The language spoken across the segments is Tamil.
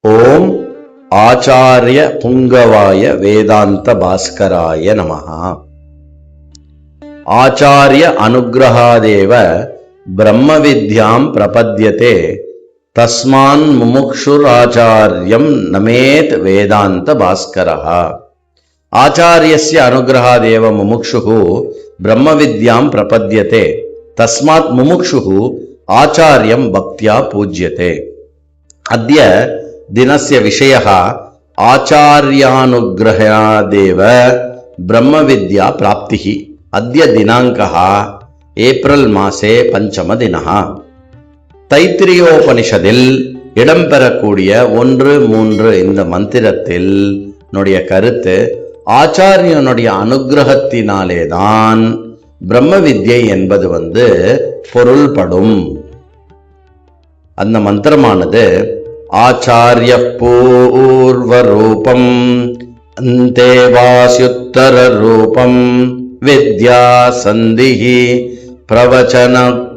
ஓம் ஆச்சாரிய புங்கவாய வேதாந்த பாஸ்கராய நமஹ. ஆச்சாரிய அனுக்கிரகாதேவ பிரம்ம வித்யாம் பிரபத்யதே தஸ்மான் முமுக்ஷுராச்சார்யம் நமேத் வேதாந்த பாஸ்கரஹ. ஆச்சாரியஸ்ய அனுக்கிரகாதேவ முமுக்ஷுः பிரம்ம வித்யாம் பிரபத்யதே தஸ்மாத் முமுக்ஷுः ஆச்சார்யம் பக்தியா பூஜ்யதே. அத்ய தினஸ்ய விஷயः ஆச்சார்யானுக்கிரகாதேவ பிரம்ம வித்யா பிராப்திः. அத்ய தினாங்கः ஏப்ரல் மாசே பஞ்சம தினः. தைத்திரியோபனிஷதில் இடம்பெறக்கூடிய 1-3 இந்த மந்திரத்தில் என்னுடைய கருத்து, ஆச்சாரியனுடைய அனுக்கிரகத்தினாலேதான் பிரம்ம வித்யை என்பது பொருள்படும். அந்த மந்திரமானது ஆச்சாரிய பூர்வரூபம் அந்தேவாஸ்யுத்தர ரூபம் வித்யா சந்திஹி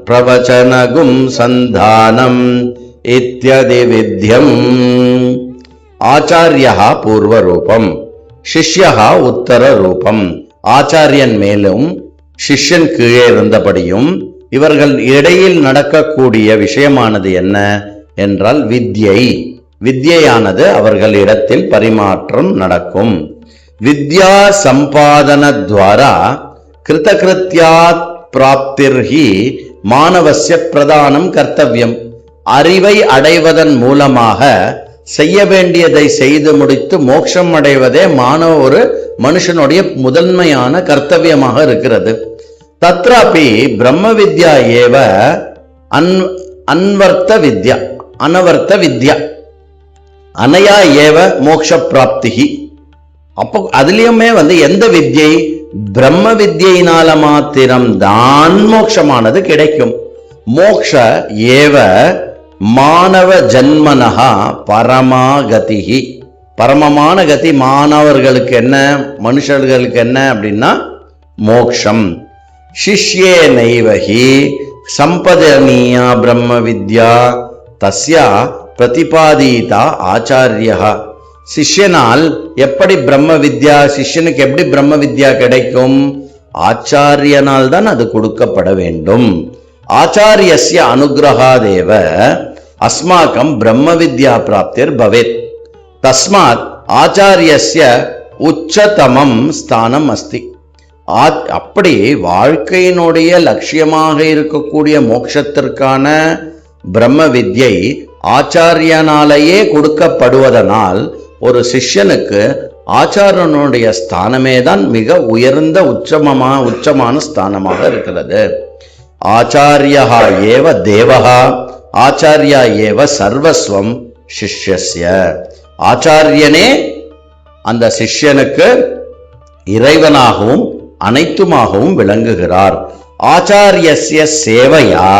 பிரவச்சனகும் சந்தானம் இத்யதி வித்யம். ஆச்சாரியः பூர்வரூபம், சிஷ்யः உத்தர ரூபம். ஆச்சாரியன் மேலும் சிஷ்யன் கீழே இருந்தபடியும் இவர்கள் இடையில் நடக்கக்கூடிய விஷயமானது என்ன என்றால் வித்யை. வித்யானது அவர்கள் இடத்தில் பரிமாற்றம் நடக்கும். வித்யா சம்பாதன துவாரா கிருதகிருத்யாத் பிராப்திர்ஹி மானவஸ்ய பிரதானம் கர்த்தவியம். அறிவை அடைவதன் மூலமாக செய்ய வேண்டியதை செய்து முடித்து மோட்சம் அடைவதே ஒரு மனுஷனுடைய முதன்மையான கர்த்தவியமாக இருக்கிறது. தத்ராபி பிரம்ம வித்யா ஏவ அன்வர்த்த வித்யா அனவர்த்த வித்யா அனயா ஏவ மோக்ஷ பிராப்திகி. அப்போ அதுலயுமே எந்த வித்யை, பிரம்ம வித்யினால மாத்திரம் தான் மோட்சமானது கிடைக்கும். மோக்ஷ ஏவ மானவ ஜன்மனஹா பரமாகதிஹி. பரமமான கதி மாணவர்களுக்கு என்ன, மனுஷர்களுக்கு என்ன அப்படின்னா மோக்ஷம். சிஷ்யே நைவஹி சம்பதனீயா பிரம்ம வித்யா தஸ்யா பிரதிபாதீதா ஆச்சாரியः. சிஷ்யனால் எப்படி பிரம்ம வித்யா, சிஷ்யனுக்கு எப்படி பிரம்ம வித்யா கிடைக்கும்? ஆச்சாரியனால் தான் அது கொடுக்கப்பட வேண்டும். ஆச்சாரியஸ்ய அனுக்கிரகாதேவ அஸ்மாகம் பிரம்ம வித்யா பிராப்திர் பவேத். தஸ்மாத் ஆச்சாரியஸ்ய உச்சதமம் ஸ்தானம் அஸ்தி. அப்படி வாழ்க்கையினுடைய லட்சியமாக இருக்கக்கூடிய மோட்சத்திற்கான பிரம்ம வித்யை ஆச்சாரியனாலேயே கொடுக்கப்படுவதனால் ஒரு சிஷ்யனுக்கு ஆச்சாரியனுடைய ஸ்தானமே தான் மிக உயர்ந்த உச்சமான ஸ்தானமாக இருக்கிறது. ஆச்சாரியா ஏவ தேவஹா ஆச்சாரியா ஏவ சர்வஸ்வம் சிஷ்யஸ்ய. ஆச்சாரியனே அந்த சிஷ்யனுக்கு இறைவனாகவும் அனைத்துமாகவும் விளங்குகிறார். ஆச்சாரியஸ்ய சேவையா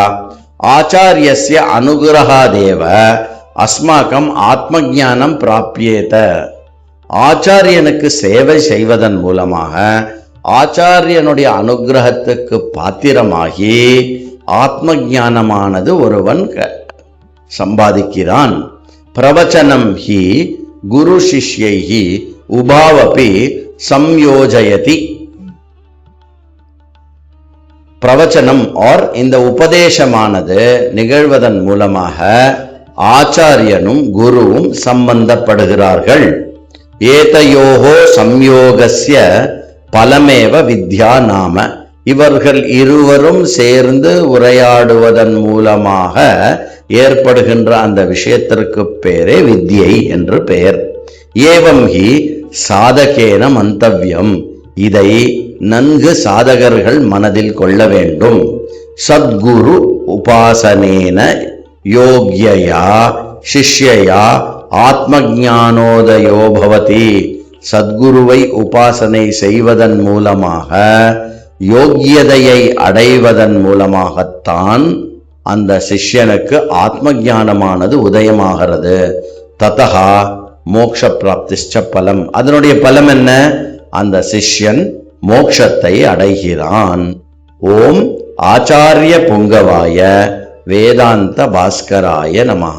ஆச்சாரியஸ்ய அனுக்கிரகாதேவ அஸ்மாகம் ஆத்மஞானம் பிராப்யேத. ஆச்சாரியனுக்கு சேவை செய்வதன் மூலமாக ஆச்சாரியனுடைய அனுக்கிரகத்துக்கு பாத்திரமாகி ஆத்ம ஞானமானது ஒருவன் சம்பாதிக்கிறான். பிரவச்சனம் ஹி குரு சிஷ்யைஹி உபாவபி சம்யோஜயதி. பிரவச்சனம் ஆர் இந்த உபதேசமானது நிகழ்வதன் மூலமாக ஆச்சாரியனும் குருவும் சம்பந்தப்படுகிறார்கள். ஏதயோஹோ சம்யோகஸ்ய பலமேவ வித்யா நாம. இவர்கள் இருவரும் சேர்ந்து உரையாடுவதன் மூலமாக ஏற்படுகின்ற அந்த விஷயத்திற்கு பேரே வித்யை என்று பெயர். ஏவம் ஹி சாதகேன மந்தவ்யம். இதை நன்கு சாதகர்கள் மனதில் கொள்ள வேண்டும். சத்குரு உபாசனேன யோக்யயா சிஷ்யயா ஆத்மஞானோதயோ பவதி. சத்குருவை உபாசனை செய்வதன் மூலமாக யோக்கியதையை அடைவதன் மூலமாகத்தான் அந்த சிஷ்யனுக்கு ஆத்ம ஞானமானது உதயமாகிறது. ததா மோக்ஷ பிராப்திஷ்ச பலம். அதனுடைய பலம் என்ன? அந்த சிஷ்யன் மோக்ஷத்தை அடைகிறான். ஓம் ஆச்சாரிய புங்கவாய வேதாந்த பாஸ்கராய நமஹ.